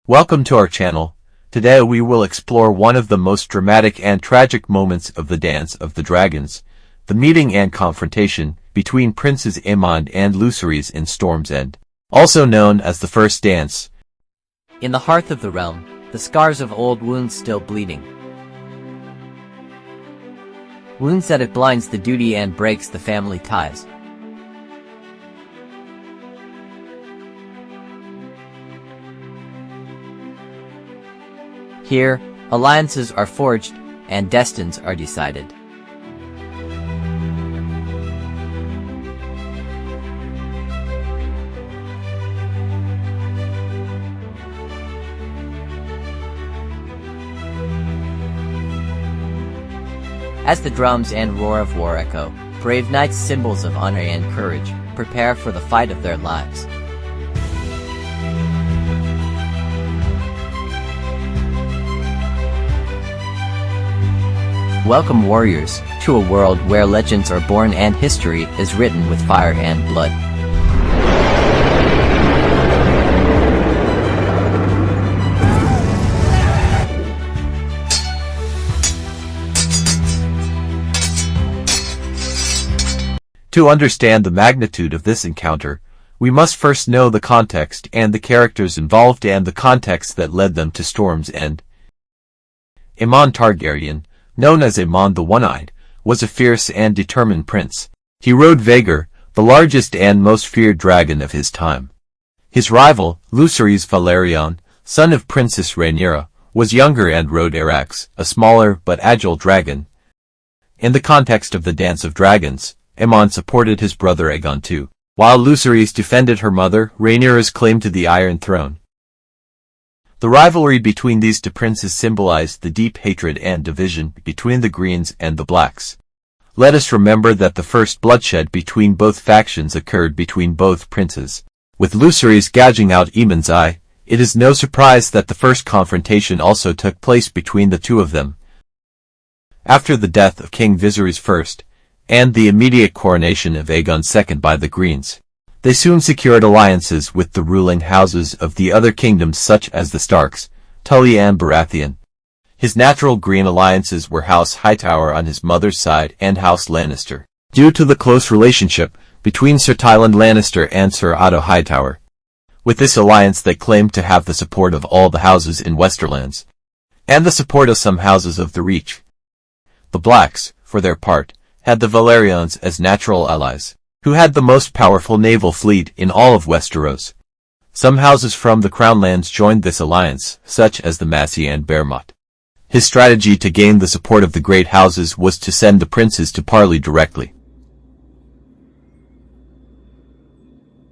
Welcome to our channel. Today we will explore one of the most dramatic and tragic moments of the Dance of the Dragons, the meeting and confrontation between Princes Aemond and Lucerys in Storm's End, also known as the First Dance. In the hearth of the realm, the scars of old wounds still bleeding. Wounds that it blinds the duty and breaks the family ties. Here, alliances are forged, and destinies are decided. As the drums and roar of war echo, brave knights, symbols of honor and courage, prepare for the fight of their lives. Welcome, warriors, to a world where legends are born and history is written with fire and blood. To understand the magnitude of this encounter, we must first know the context and the characters involved and the context that led them to Storm's End. Aemond Targaryen, known as Aemond the One-Eyed, was a fierce and determined prince. He rode Vhagar, the largest and most feared dragon of his time. His rival, Lucerys Velaryon, son of Princess Rhaenyra, was younger and rode Arrax, a smaller but agile dragon. In the context of the Dance of Dragons, Aemond supported his brother Aegon II, while Lucerys defended her mother Rhaenyra's claim to the Iron Throne. The rivalry between these two princes symbolized the deep hatred and division between the Greens and the Blacks. Let us remember that the first bloodshed between both factions occurred between both princes. With Lucerys gouging out Aemond's eye, it is no surprise that the first confrontation also took place between the two of them. After the death of King Viserys I, and the immediate coronation of Aegon II by the Greens, they soon secured alliances with the ruling houses of the other kingdoms such as the Starks, Tully and Baratheon. His natural Green alliances were House Hightower on his mother's side and House Lannister, due to the close relationship between Sir Tywin Lannister and Sir Otto Hightower. With this alliance they claimed to have the support of all the houses in Westerlands, and the support of some houses of the Reach. The Blacks, for their part, had the Velaryons as natural allies, who had the most powerful naval fleet in all of Westeros. Some houses from the Crown Lands joined this alliance, such as the Massey and Bearmont. His strategy to gain the support of the great houses was to send the princes to parley directly.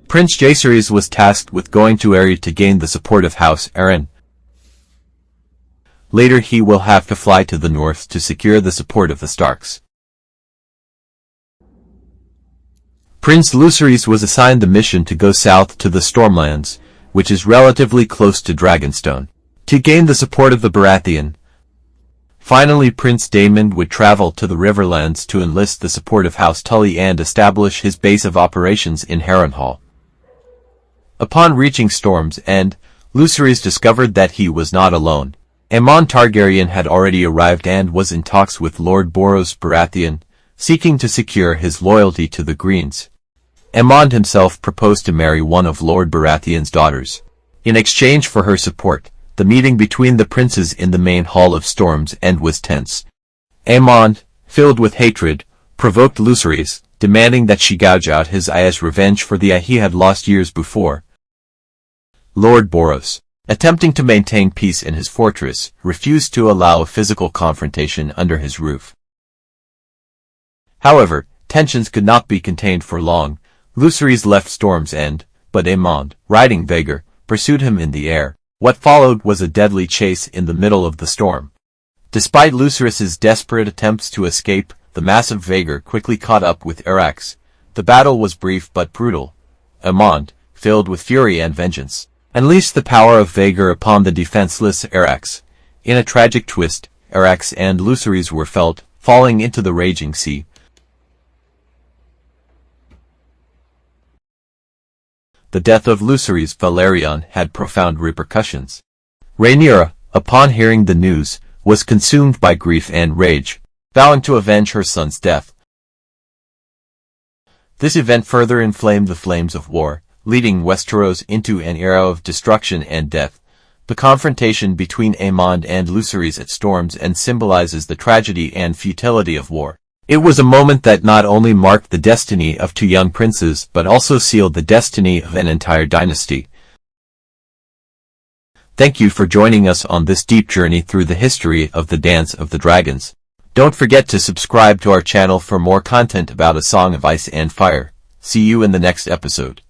Prince Jaehaerys was tasked with going to Aerie to gain the support of House Arryn. Later he will have to fly to the north to secure the support of the Starks. Prince Lucerys was assigned the mission to go south to the Stormlands, which is relatively close to Dragonstone, to gain the support of the Baratheon. Finally, Prince Aemond would travel to the Riverlands to enlist the support of House Tully and establish his base of operations in Harrenhal. Upon reaching Storm's End, Lucerys discovered that he was not alone. Aemond Targaryen had already arrived and was in talks with Lord Boros Baratheon, seeking to secure his loyalty to the Greens. Aemond himself proposed to marry one of Lord Baratheon's daughters. In exchange for her support, the meeting between the princes in the main hall of Storm's End was tense. Aemond, filled with hatred, provoked Lucerys, demanding that she gouge out his eye as revenge for the eye he had lost years before. Lord Boros, attempting to maintain peace in his fortress, refused to allow a physical confrontation under his roof. However, tensions could not be contained for long. Lucerys left Storm's End, but Aemond, riding Vhagar, pursued him in the air. What followed was a deadly chase in the middle of the storm. Despite Lucerys' desperate attempts to escape, the massive Vhagar quickly caught up with Arrax. The battle was brief but brutal. Aemond, filled with fury and vengeance, unleashed the power of Vhagar upon the defenseless Arrax. In a tragic twist, Arrax and Lucerys were felled, falling into the raging sea. The death of Lucerys Velaryon had profound repercussions. Rhaenyra, upon hearing the news, was consumed by grief and rage, vowing to avenge her son's death. This event further inflamed the flames of war, leading Westeros into an era of destruction and death. The confrontation between Aemond and Lucerys at Storm's End symbolizes the tragedy and futility of war. It was a moment that not only marked the destiny of two young princes but also sealed the destiny of an entire dynasty. Thank you for joining us on this deep journey through the history of the Dance of the Dragons. Don't forget to subscribe to our channel for more content about A Song of Ice and Fire. See you in the next episode.